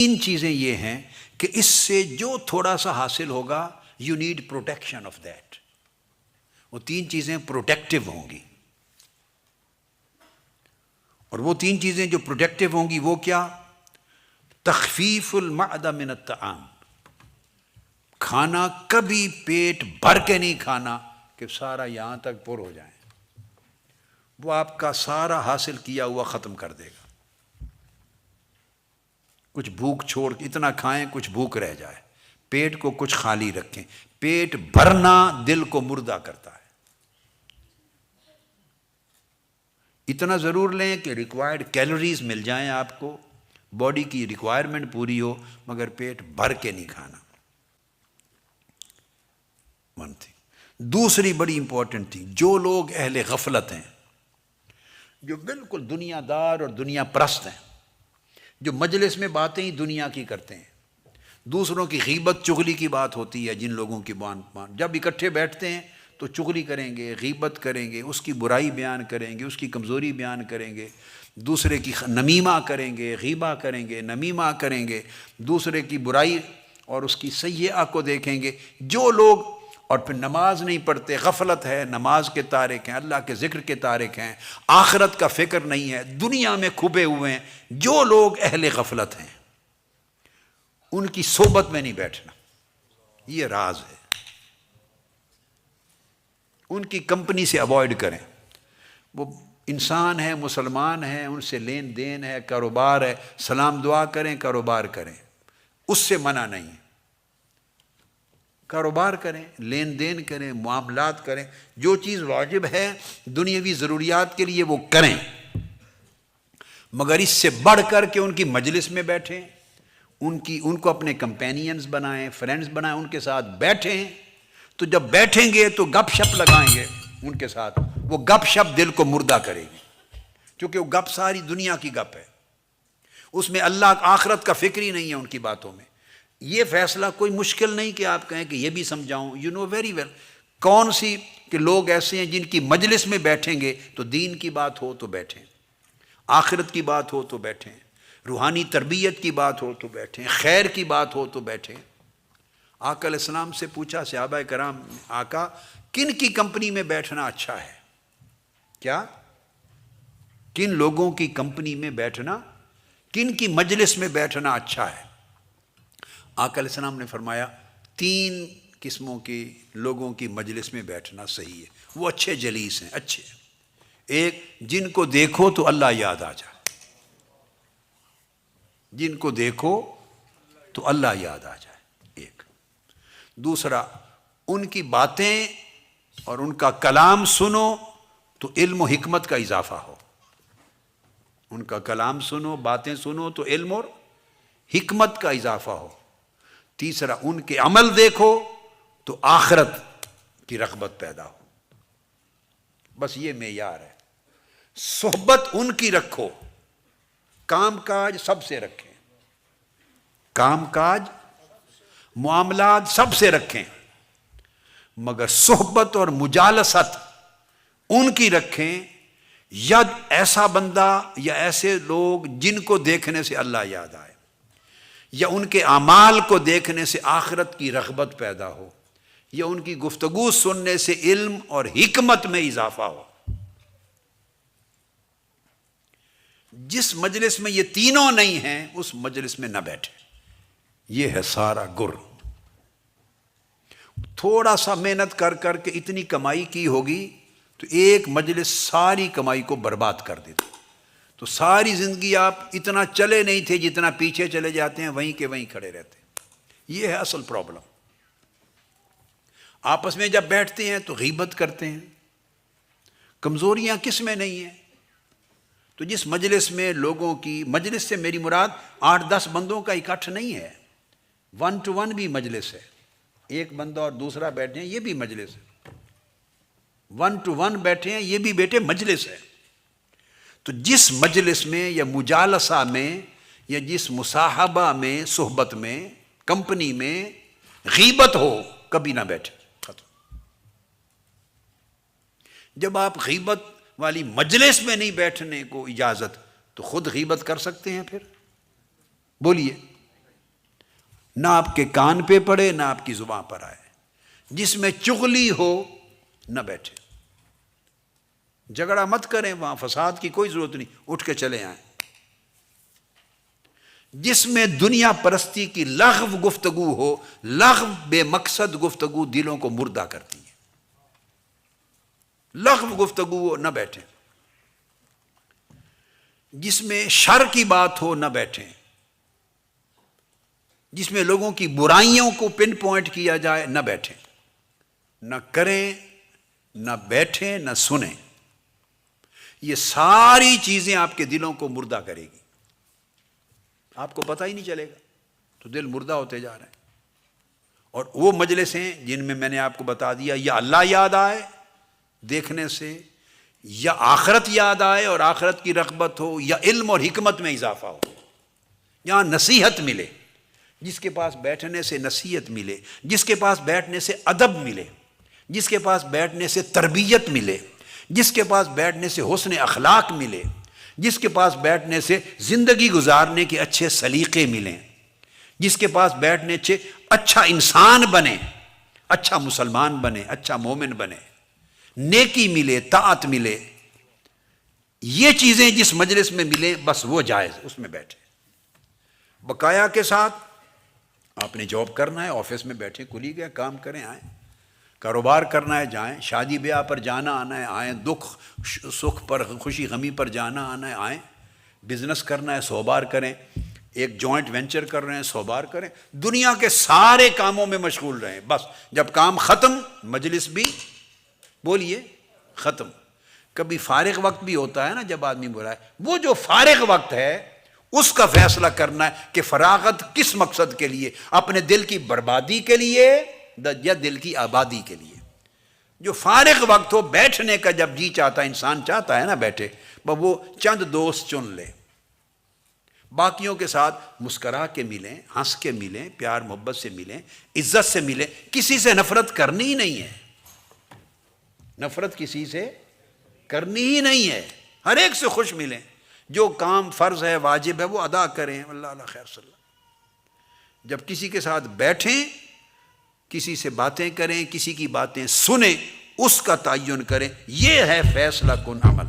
تین چیزیں یہ ہیں کہ اس سے جو تھوڑا سا حاصل ہوگا you need protection of that. وہ تین چیزیں پروٹیکٹیو ہوں گی. اور وہ تین چیزیں جو پروٹیکٹیو ہوں گی وہ کیا؟ تخفیف المعدہ من الطعام. کھانا کبھی پیٹ بھر کے نہیں کھانا کہ سارا یہاں تک پر ہو جائیں. وہ آپ کا سارا حاصل کیا ہوا ختم کر دے گا. کچھ بھوک چھوڑ کے اتنا کھائیں کچھ بھوک رہ جائے. پیٹ کو کچھ خالی رکھیں. پیٹ بھرنا دل کو مردہ کرتا ہے. اتنا ضرور لیں کہ ریکوائرڈ کیلوریز مل جائیں آپ کو، باڈی کی ریکوائرمنٹ پوری ہو، مگر پیٹ بھر کے نہیں کھانا. One thing. دوسری بڑی امپورٹنٹ تھی، جو لوگ اہل غفلت ہیں، جو بالکل دنیا دار اور دنیا پرست ہیں، جو مجلس میں باتیں ہی دنیا کی کرتے ہیں، دوسروں کی غیبت چغلی کی بات ہوتی ہے. جن لوگوں کی جب اکٹھے بیٹھتے ہیں تو چغلی کریں گے، غیبت کریں گے، اس کی برائی بیان کریں گے، اس کی کمزوری بیان کریں گے، دوسرے کی نمیمہ کریں گے، غیبہ کریں گے، نمیمہ کریں گے، دوسرے کی برائی اور اس کی سیئہ کو دیکھیں گے. جو لوگ اور پھر نماز نہیں پڑھتے، غفلت ہے، نماز کے تارک ہیں، اللہ کے ذکر کے تارک ہیں، آخرت کا فکر نہیں ہے، دنیا میں کھبے ہوئے ہیں، جو لوگ اہل غفلت ہیں ان کی صحبت میں نہیں بیٹھنا. یہ راز ہے. ان کی کمپنی سے اوائڈ کریں. وہ انسان ہے، مسلمان ہیں، ان سے لین دین ہے، کاروبار ہے، سلام دعا کریں، کاروبار کریں، اس سے منع نہیں. کاروبار کریں، لین دین کریں، معاملات کریں، جو چیز واجب ہے دنیاوی ضروریات کے لیے وہ کریں، مگر اس سے بڑھ کر کے ان کی مجلس میں بیٹھیں، ان کو اپنے کمپینینز بنائیں، فرینڈز بنائیں، ان کے ساتھ بیٹھیں. تو جب بیٹھیں گے تو گپ شپ لگائیں گے ان کے ساتھ. وہ گپ شپ دل کو مردہ کرے گی، کیونکہ وہ گپ ساری دنیا کی گپ ہے. اس میں اللہ آخرت کا فکر ہی نہیں ہے ان کی باتوں میں. یہ فیصلہ کوئی مشکل نہیں کہ آپ کہیں کہ یہ بھی سمجھاؤں. یو نو ویری ویل کون سی کہ لوگ ایسے ہیں جن کی مجلس میں بیٹھیں گے تو دین کی بات ہو تو بیٹھیں، آخرت کی بات ہو تو بیٹھیں، روحانی تربیت کی بات ہو تو بیٹھیں، خیر کی بات ہو تو بیٹھیں. آقا علیہ السلام سے پوچھا صحابہ کرام، آقا کن کی کمپنی میں بیٹھنا اچھا ہے؟ کیا کن لوگوں کی کمپنی میں بیٹھنا، کن کی مجلس میں بیٹھنا اچھا ہے؟ آقا علیہ السلام نے فرمایا 3 قسموں کے لوگوں کی مجلس میں بیٹھنا صحیح ہے. وہ اچھے جلیس ہیں، اچھے. ایک، جن کو دیکھو تو اللہ یاد آ جائے. جن کو دیکھو تو اللہ یاد آ جائے. ایک. دوسرا، ان کی باتیں اور ان کا کلام سنو تو علم و حکمت کا اضافہ ہو. ان کا کلام سنو، باتیں سنو تو علم اور حکمت کا اضافہ ہو. تیسرا، ان کے عمل دیکھو تو آخرت کی رغبت پیدا ہو. بس یہ معیار ہے. صحبت ان کی رکھو، کام کاج سب سے رکھیں، کام کاج معاملات سب سے رکھیں، مگر صحبت اور مجالست ان کی رکھیں. یا ایسا بندہ یا ایسے لوگ جن کو دیکھنے سے اللہ یاد آئے، یا ان کے اعمال کو دیکھنے سے آخرت کی رغبت پیدا ہو، یا ان کی گفتگو سننے سے علم اور حکمت میں اضافہ ہو. جس مجلس میں یہ تینوں نہیں ہیں اس مجلس میں نہ بیٹھے. یہ ہے سارا گر. تھوڑا سا محنت کر کر کے اتنی کمائی کی ہوگی تو ایک مجلس ساری کمائی کو برباد کر دیتا. تو ساری زندگی آپ اتنا چلے نہیں تھے جتنا پیچھے چلے جاتے ہیں، وہیں کے وہیں کھڑے رہتے. یہ ہے اصل پرابلم. آپس میں جب بیٹھتے ہیں تو غیبت کرتے ہیں. کمزوریاں کس میں نہیں ہیں؟ تو جس مجلس میں لوگوں کی، مجلس سے میری مراد 8-10 بندوں کا اکٹھ نہیں ہے، 1 to 1 بھی مجلس ہے. ایک بندہ اور دوسرا بیٹھے ہیں یہ بھی مجلس ہے. 1 to 1 بیٹھے ہیں یہ بھی بیٹے مجلس ہے. تو جس مجلس میں یا مجالسہ میں یا جس مصاحبہ میں، صحبت میں، کمپنی میں غیبت ہو کبھی نہ بیٹھے. ختم. جب آپ غیبت والی مجلس میں نہیں بیٹھنے کو اجازت تو خود غیبت کر سکتے ہیں. پھر بولیے نہ آپ کے کان پہ پڑے نہ آپ کی زبان پر آئے، جس میں چغلی ہو نہ بیٹھے، جھگڑا مت کریں، وہاں فساد کی کوئی ضرورت نہیں، اٹھ کے چلے آئیں۔ جس میں دنیا پرستی کی لغو گفتگو ہو، لغو بے مقصد گفتگو دلوں کو مردہ کرتی ہے، لغو گفتگو ہو نہ بیٹھیں، جس میں شر کی بات ہو نہ بیٹھیں، جس میں لوگوں کی برائیوں کو پن پوائنٹ کیا جائے نہ بیٹھیں، نہ کریں، نہ بیٹھیں، نہ سنیں۔ یہ ساری چیزیں آپ کے دلوں کو مردہ کرے گی، آپ کو پتہ ہی نہیں چلے گا، تو دل مردہ ہوتے جا رہے ہیں۔ اور وہ مجلسیں جن میں نے آپ کو بتا دیا، یا اللہ یاد آئے دیکھنے سے، یا آخرت یاد آئے اور آخرت کی رغبت ہو، یا علم اور حکمت میں اضافہ ہو، یہاں نصیحت ملے، جس کے پاس بیٹھنے سے نصیحت ملے، جس کے پاس بیٹھنے سے ادب ملے، جس کے پاس بیٹھنے سے تربیت ملے، جس کے پاس بیٹھنے سے حسن اخلاق ملے، جس کے پاس بیٹھنے سے زندگی گزارنے کے اچھے سلیقے ملیں، جس کے پاس بیٹھنے سے اچھا انسان بنے، اچھا مسلمان بنے، اچھا مومن بنے، نیکی ملے، طاعت ملے، یہ چیزیں جس مجلس میں ملیں بس وہ جائز، اس میں بیٹھے بقایا کے ساتھ۔ آپ نے جاب کرنا ہے، آفس میں بیٹھے، کھلی گئے، کام کریں، آئیں، کاروبار کرنا ہے جائیں، شادی بیاہ پر جانا آنا ہے آئیں، دکھ سکھ پر، خوشی غمی پر جانا آنا ہے آئیں، بزنس کرنا ہے 100 بار کریں، ایک جوائنٹ وینچر کر رہے ہیں 100 بار کریں، دنیا کے سارے کاموں میں مشغول رہیں، بس جب کام ختم مجلس بھی بولیے ختم۔ کبھی فارغ وقت بھی ہوتا ہے نا، جب آدمی بولا ہے، وہ جو فارغ وقت ہے اس کا فیصلہ کرنا ہے کہ فراغت کس مقصد کے لیے، اپنے دل کی بربادی کے لیے یا دل کی آبادی کے لیے۔ جو فارغ وقت ہو بیٹھنے کا، جب جی چاہتا ہے، انسان چاہتا ہے نا بیٹھے، وہ چند دوست چن لے، باقیوں کے ساتھ مسکرا کے ملیں، ہنس کے ملیں، پیار محبت سے ملیں، عزت سے ملیں، کسی سے نفرت کرنی ہی نہیں ہے، نفرت کسی سے کرنی ہی نہیں ہے، ہر ایک سے خوش ملیں، جو کام فرض ہے واجب ہے وہ ادا کریں، اللہ اللہ خیر صلی اللہ۔ جب کسی کے ساتھ بیٹھیں، کسی سے باتیں کریں، کسی کی باتیں سنیں، اس کا تعین کریں، یہ ہے فیصلہ کن عمل،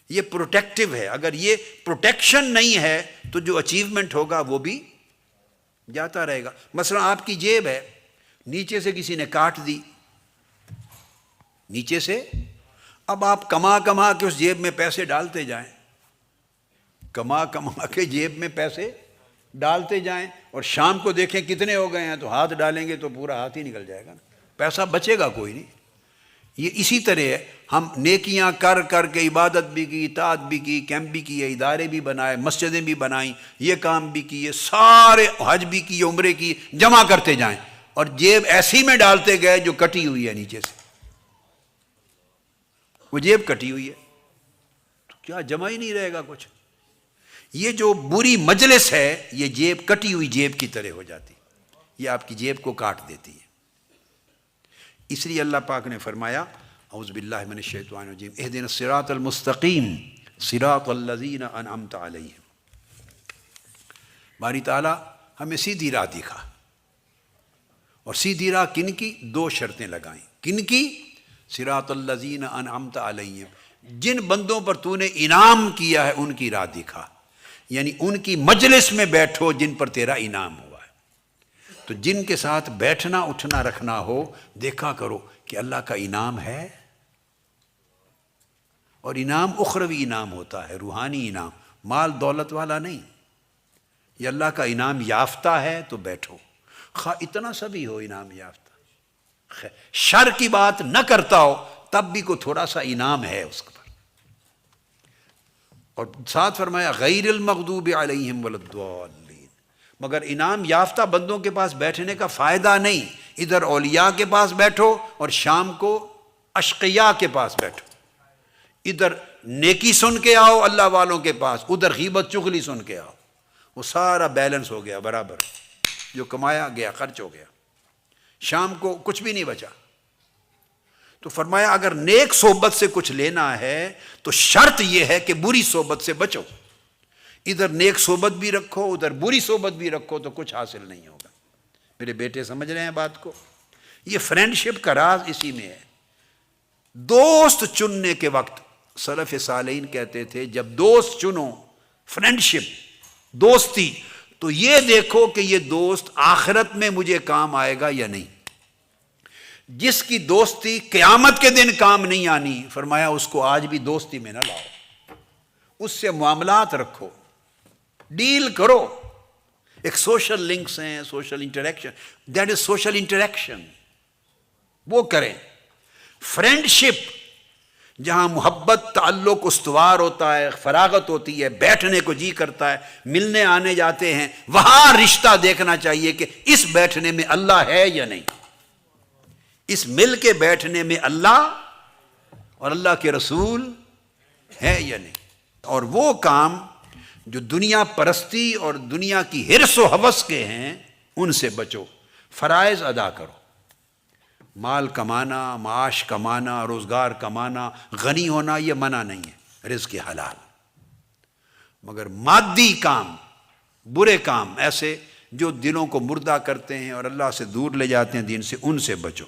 یہ پروٹیکٹیو ہے۔ اگر یہ پروٹیکشن نہیں ہے تو جو اچیومنٹ ہوگا وہ بھی جاتا رہے گا۔ مثلا آپ کی جیب ہے، نیچے سے کسی نے کاٹ دی، نیچے سے، اب آپ کما کما کے اس جیب میں پیسے ڈالتے جائیں، کما کما کے جیب میں پیسے ڈالتے جائیں، اور شام کو دیکھیں کتنے ہو گئے ہیں تو ہاتھ ڈالیں گے تو پورا ہاتھ ہی نکل جائے گا، پیسہ بچے گا کوئی نہیں۔ یہ اسی طرح ہے، ہم نیکیاں کر کر کے عبادت بھی کی، اطاعت بھی کی، کیمپ بھی کیے، ادارے بھی بنائے، مسجدیں بھی بنائیں، یہ کام بھی کیے، سارے حج بھی کیے، عمرے کی، جمع کرتے جائیں، اور جیب ایسی میں ڈالتے گئے جو کٹی ہوئی ہے نیچے سے، وہ جیب کٹی ہوئی ہے تو کیا جمع ہی نہیں رہے گا کچھ۔ یہ جو بری مجلس ہے یہ جیب کٹی ہوئی جیب کی طرح ہو جاتی، یہ آپ کی جیب کو کاٹ دیتی ہے۔ اس لیے اللہ پاک نے فرمایا، اعوذ باللہ من الشیطان الرجیم، اہدنا الصراط المستقیم صراط الذین انعمت علیہم۔ باری تعالیٰ ہمیں سیدھی راہ دکھا، اور سیدھی راہ کن کی؟ 2 شرطیں لگائیں، کن کی؟ صراط الذین انعمت علیہم، جن بندوں پر تو نے انعام کیا ہے ان کی راہ دکھا، یعنی ان کی مجلس میں بیٹھو جن پر تیرا انعام ہوا ہے۔ تو جن کے ساتھ بیٹھنا اٹھنا رکھنا ہو، دیکھا کرو کہ اللہ کا انعام ہے، اور انعام اخروی انعام ہوتا ہے، روحانی انعام، مال دولت والا نہیں۔ یہ اللہ کا انعام یافتہ ہے تو بیٹھو، خواہ اتنا سا بھی ہو انعام یافتہ، شر کی بات نہ کرتا ہو تب بھی کوئی تھوڑا سا انعام ہے اس پر۔ اور ساتھ فرمایا غیر المغضوب علیہم ولا الضالین، مگر انعام یافتہ بندوں کے پاس بیٹھنے کا فائدہ نہیں، ادھر اولیاء کے پاس بیٹھو اور شام کو اشقیاء کے پاس بیٹھو، ادھر نیکی سن کے آؤ اللہ والوں کے پاس، ادھر غیبت چغلی سن کے آؤ، وہ سارا بیلنس ہو گیا برابر، جو کمایا گیا خرچ ہو گیا، شام کو کچھ بھی نہیں بچا۔ تو فرمایا اگر نیک صحبت سے کچھ لینا ہے تو شرط یہ ہے کہ بری صحبت سے بچو، ادھر نیک صحبت بھی رکھو ادھر بری صحبت بھی رکھو تو کچھ حاصل نہیں ہوگا۔ میرے بیٹے سمجھ رہے ہیں بات کو؟ یہ فرینڈ شپ کا راز اسی میں ہے۔ دوست چننے کے وقت سلف صالحین کہتے تھے جب دوست چنو، فرینڈ شپ دوستی، تو یہ دیکھو کہ یہ دوست آخرت میں مجھے کام آئے گا یا نہیں۔ جس کی دوستی قیامت کے دن کام نہیں آنی، فرمایا اس کو آج بھی دوستی میں نہ لاؤ، اس سے معاملات رکھو، ڈیل کرو۔ ایک سوشل لنکس ہیں، social interaction, that is social interaction, وہ کریں۔ فرینڈ شپ جہاں محبت تعلق استوار ہوتا ہے، فراغت ہوتی ہے، بیٹھنے کو جی کرتا ہے، ملنے آنے جاتے ہیں، وہاں رشتہ دیکھنا چاہیے کہ اس بیٹھنے میں اللہ ہے یا نہیں، اس مل کے بیٹھنے میں اللہ اور اللہ کے رسول ہے یا نہیں۔ اور وہ کام جو دنیا پرستی اور دنیا کی حرص و ہوس کے ہیں ان سے بچو، فرائض ادا کرو۔ مال کمانا، معاش کمانا، روزگار کمانا، غنی ہونا یہ منع نہیں ہے، رزق حلال، مگر مادی کام، برے کام ایسے جو دلوں کو مردہ کرتے ہیں اور اللہ سے دور لے جاتے ہیں دین سے، ان سے بچو۔